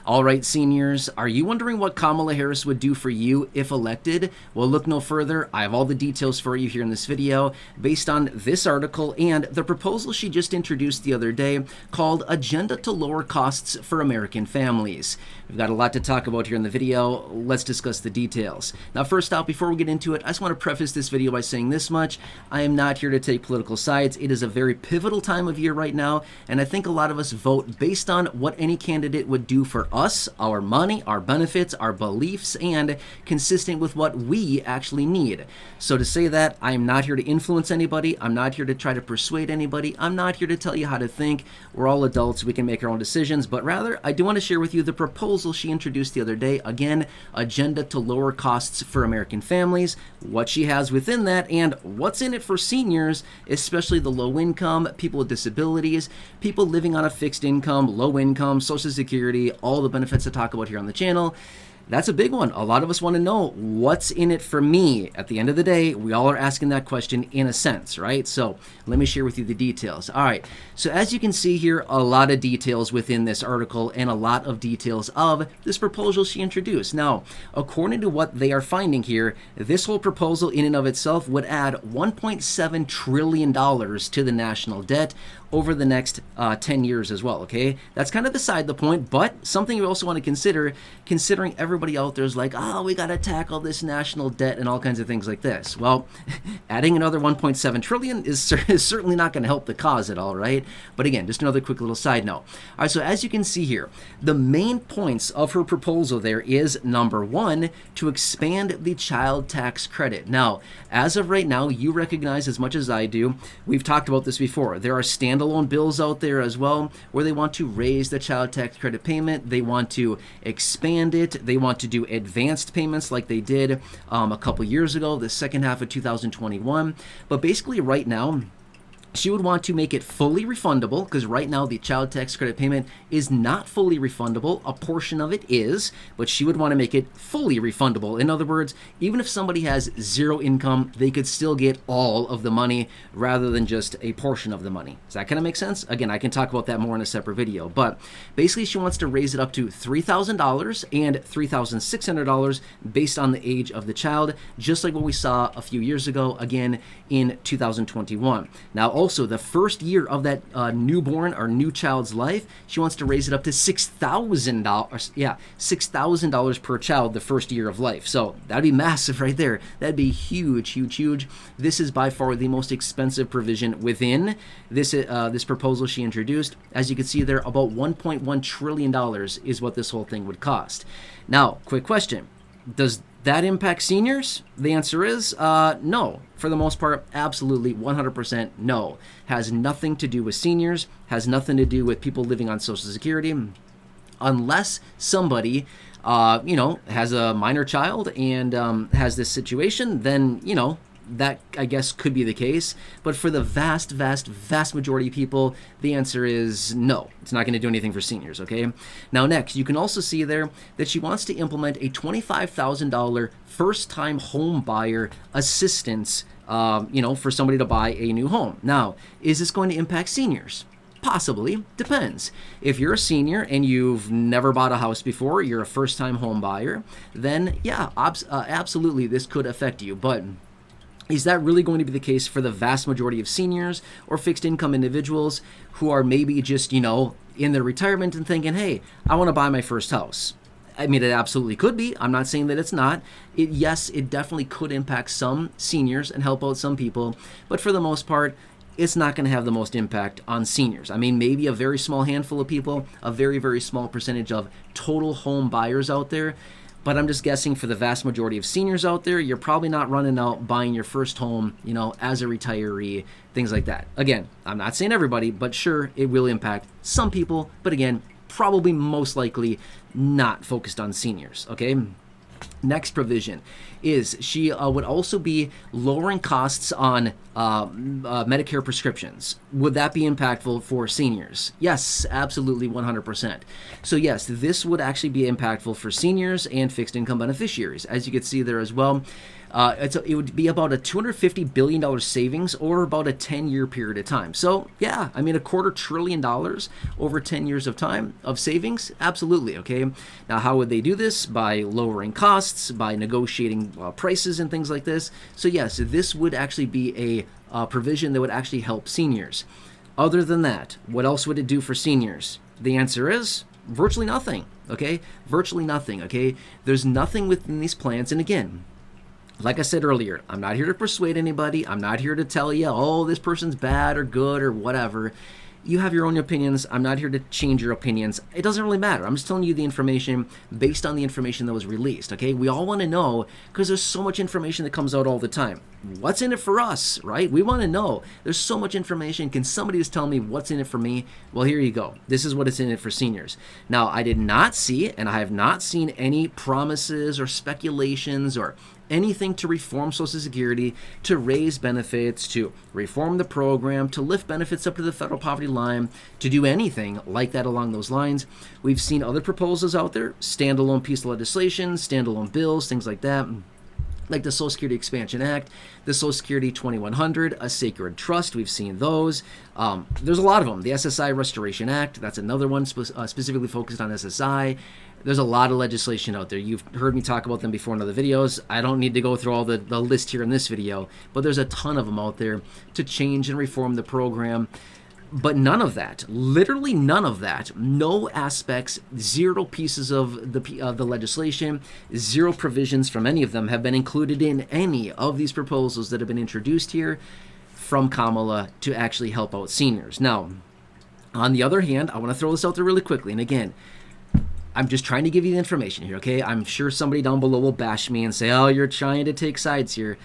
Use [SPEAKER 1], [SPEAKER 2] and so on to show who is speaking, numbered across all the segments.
[SPEAKER 1] All right, seniors, are you wondering what Kamala Harris would do for you if elected? Well, look no further. I have all the details for you here in this video based on this article and the proposal she just introduced the other day called Agenda to Lower Costs for American Families. We've got a lot to talk about here in the video. Let's discuss the details. Now, first off, before we get into it, I just want to preface this video by saying this much. I am not here to take political sides. It is a very pivotal time of year right now, and I think a lot of us vote based on what any candidate would do for us, our money, our benefits, our beliefs, and consistent with what we actually need. So to say that, I am not here to influence anybody. I'm not here to try to persuade anybody. I'm not here to tell you how to think. We're all adults. We can make our own decisions. But rather, I do want to share with you the proposal she introduced the other day. Again, Agenda to Lower Costs for American Families, what she has within that, and what's in it for seniors, especially the low income, people with disabilities, people living on a fixed income, low income, Social Security, all the benefits to talk about here on the channel. That's a big one. A lot of us want to know what's in it for me. At the end of the day, we all are asking that question in a sense, right? So let me share with you the details. All right. So as you can see here, a lot of details within this article and a lot of details of this proposal she introduced. Now, according to what they are finding here, this whole proposal in and of itself would add $1.7 trillion to the national debt over the next 10 years as well, okay? That's kind of beside the point, but something you also want to consider, considering everybody out there is like, oh, we got to tackle this national debt and all kinds of things like this. Well, adding another 1.7 trillion is certainly not going to help the cause at all, right? But again, just another quick little side note. All right, so as you can see here, the main points of her proposal there is, number one, to expand the child tax credit. Now, as of right now, you recognize as much as I do, we've talked about this before, there are standalone bills out there as well where they want to raise the child tax credit payment, they want to expand it, they want to do advanced payments like they did a couple years ago, the second half of 2021. But basically right now, she would want to make it fully refundable because right now the child tax credit payment is not fully refundable. A portion of it is, but she would want to make it fully refundable. In other words, even if somebody has zero income, they could still get all of the money rather than just a portion of the money. Does that kind of make sense? Again, I can talk about that more in a separate video, but basically she wants to raise it up to $3,000 and $3,600 based on the age of the child, just like what we saw a few years ago, again, in 2021. Now, also, the first year of that newborn or new child's life, she wants to raise it up to $6,000. Yeah, $6,000 per child the first year of life. So that'd be massive right there. That'd be huge, huge, huge. This is by far the most expensive provision within this proposal she introduced. As you can see there, about $1.1 trillion is what this whole thing would cost. Now, quick question. Does that impact seniors? The answer is no. For the most part, absolutely 100% no. Has nothing to do with seniors, has nothing to do with people living on Social Security, unless somebody has a minor child and has this situation, then, that, I guess, could be the case. But for the vast, vast, vast majority of people, the answer is no. It's not going to do anything for seniors, okay? Now, next, you can also see there that she wants to implement a $25,000 first-time home buyer assistance, for somebody to buy a new home. Now, is this going to impact seniors? Possibly. Depends. If you're a senior and you've never bought a house before, you're a first-time home buyer, then, yeah, absolutely, this could affect you. But is that really going to be the case for the vast majority of seniors or fixed income individuals who are maybe just, in their retirement and thinking, hey, I want to buy my first house? I mean, it absolutely could be. I'm not saying that it's not. Yes, it definitely could impact some seniors and help out some people. But for the most part, it's not going to have the most impact on seniors. I mean, maybe a very small handful of people, a very, very small percentage of total home buyers out there. But I'm just guessing for the vast majority of seniors out there, you're probably not running out buying your first home, as a retiree, things like that. Again, I'm not saying everybody, but sure, it will impact some people. But again, probably most likely not focused on seniors, okay? Next provision is she would also be lowering costs on Medicare prescriptions. Would that be impactful for seniors? Yes, absolutely 100%. So yes, this would actually be impactful for seniors and fixed income beneficiaries. As you can see there as well, It would be about a $250 billion savings over about a 10-year period of time. So yeah, I mean, $250 billion over 10 years of time of savings, absolutely. Okay, now how would they do this? By lowering costs, by negotiating prices and things like this. So yes, this would actually be a provision that would actually help seniors. Other than that, what else would it do for seniors? The answer is virtually nothing. Okay, virtually nothing. Okay, there's nothing within these plans. And again, like I said earlier, I'm not here to persuade anybody. I'm not here to tell you, oh, this person's bad or good or whatever. You have your own opinions. I'm not here to change your opinions. It doesn't really matter. I'm just telling you the information based on the information that was released, okay? We all want to know because there's so much information that comes out all the time. What's in it for us, right? We want to know. There's so much information. Can somebody just tell me what's in it for me? Well, here you go. This is what is in it for seniors. Now, I did not see, and I have not seen any promises or speculations or anything to reform Social Security, to raise benefits, to reform the program, to lift benefits up to the federal poverty line, to do anything like that along those lines. We've seen other proposals out there, standalone piece of legislation, standalone bills, things like that, like the Social Security Expansion Act, the Social Security 2100, a sacred trust. We've seen those. There's a lot of them. The SSI Restoration Act, that's another one specifically focused on SSI. There's a lot of legislation out there. You've heard me talk about them before in other videos. I don't need to go through all the list here in this video, but there's a ton of them out there to change and reform the program. But none of that, literally none of that, no aspects, zero pieces of the legislation, zero provisions from any of them have been included in any of these proposals that have been introduced here from Kamala to actually help out seniors. Now, on the other hand, I want to throw this out there really quickly. And again, I'm just trying to give you the information here, okay? I'm sure somebody down below will bash me and say, oh, you're trying to take sides here.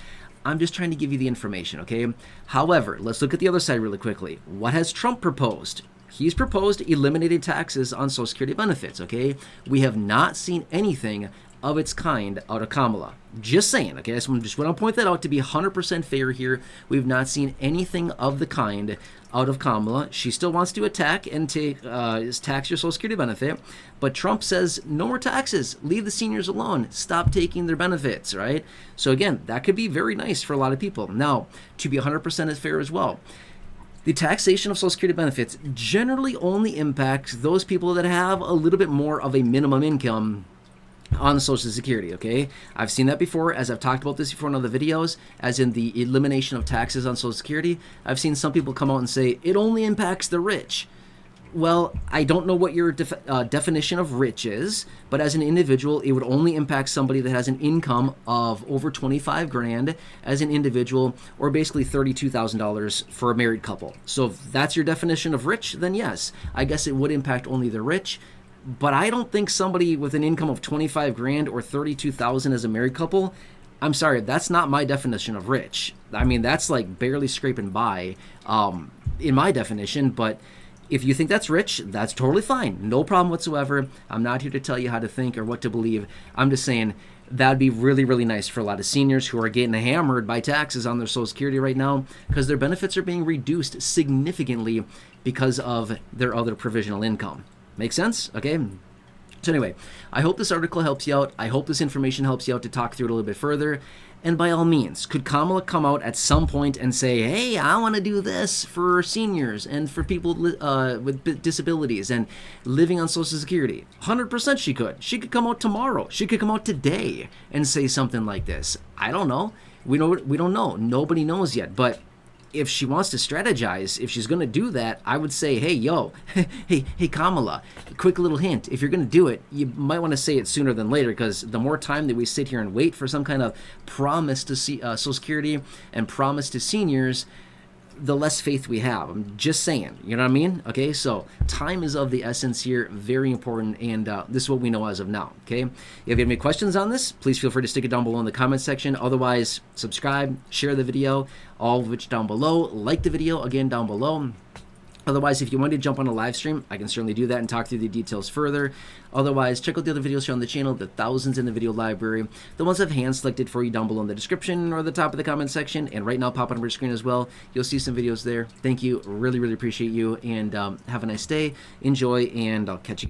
[SPEAKER 1] I'm just trying to give you the information, okay? However, let's look at the other side really quickly. What has Trump proposed? He's proposed eliminating taxes on Social Security benefits, okay? We have not seen anything of its kind out of Kamala. Just saying, okay? So I just want to point that out to be 100% fair here. We've not seen anything of the kind out of Kamala. She still wants to attack and tax your Social Security benefit, but Trump says no more taxes. Leave the seniors alone. Stop taking their benefits, right? So again, that could be very nice for a lot of people. Now, to be 100% as fair as well, the taxation of Social Security benefits generally only impacts those people that have a little bit more of a minimum income on Social Security, okay? I've seen that before, as I've talked about this before in other videos, as in the elimination of taxes on Social Security. I've seen some people come out and say, it only impacts the rich. Well, I don't know what your definition of rich is, but as an individual, it would only impact somebody that has an income of over 25 grand as an individual, or basically $32,000 for a married couple. So if that's your definition of rich, then yes, I guess it would impact only the rich. But I don't think somebody with an income of 25 grand or 32,000 as a married couple, I'm sorry, that's not my definition of rich. I mean, that's like barely scraping by in my definition, but if you think that's rich, that's totally fine. No problem whatsoever. I'm not here to tell you how to think or what to believe. I'm just saying that'd be really, really nice for a lot of seniors who are getting hammered by taxes on their Social Security right now because their benefits are being reduced significantly because of their other provisional income. Make sense? Okay. So anyway, I hope this article helps you out. I hope this information helps you out to talk through it a little bit further. And by all means, could Kamala come out at some point and say, hey, I want to do this for seniors and for people with disabilities and living on Social Security? 100% she could. She could come out tomorrow. She could come out today and say something like this. I don't know. We don't know. Nobody knows yet. But if she wants to strategize, if she's going to do that, I would say, hey, hey, Kamala, quick little hint. If you're going to do it, you might want to say it sooner than later, because the more time that we sit here and wait for some kind of promise to see Social Security and promise to seniors, the less faith we have. I'm just saying, you know what I mean? Okay, so time is of the essence here, very important, and this is what we know as of now, okay? If you have any questions on this, please feel free to stick it down below in the comment section. Otherwise, subscribe, share the video, all of which down below. Like the video, again, down below. Otherwise, if you want to jump on a live stream, I can certainly do that and talk through the details further. Otherwise, check out the other videos here on the channel, the thousands in the video library. The ones I've hand-selected for you down below in the description or the top of the comment section, and right now pop on your screen as well. You'll see some videos there. Thank you. Really, really appreciate you, and have a nice day. Enjoy, and I'll catch you.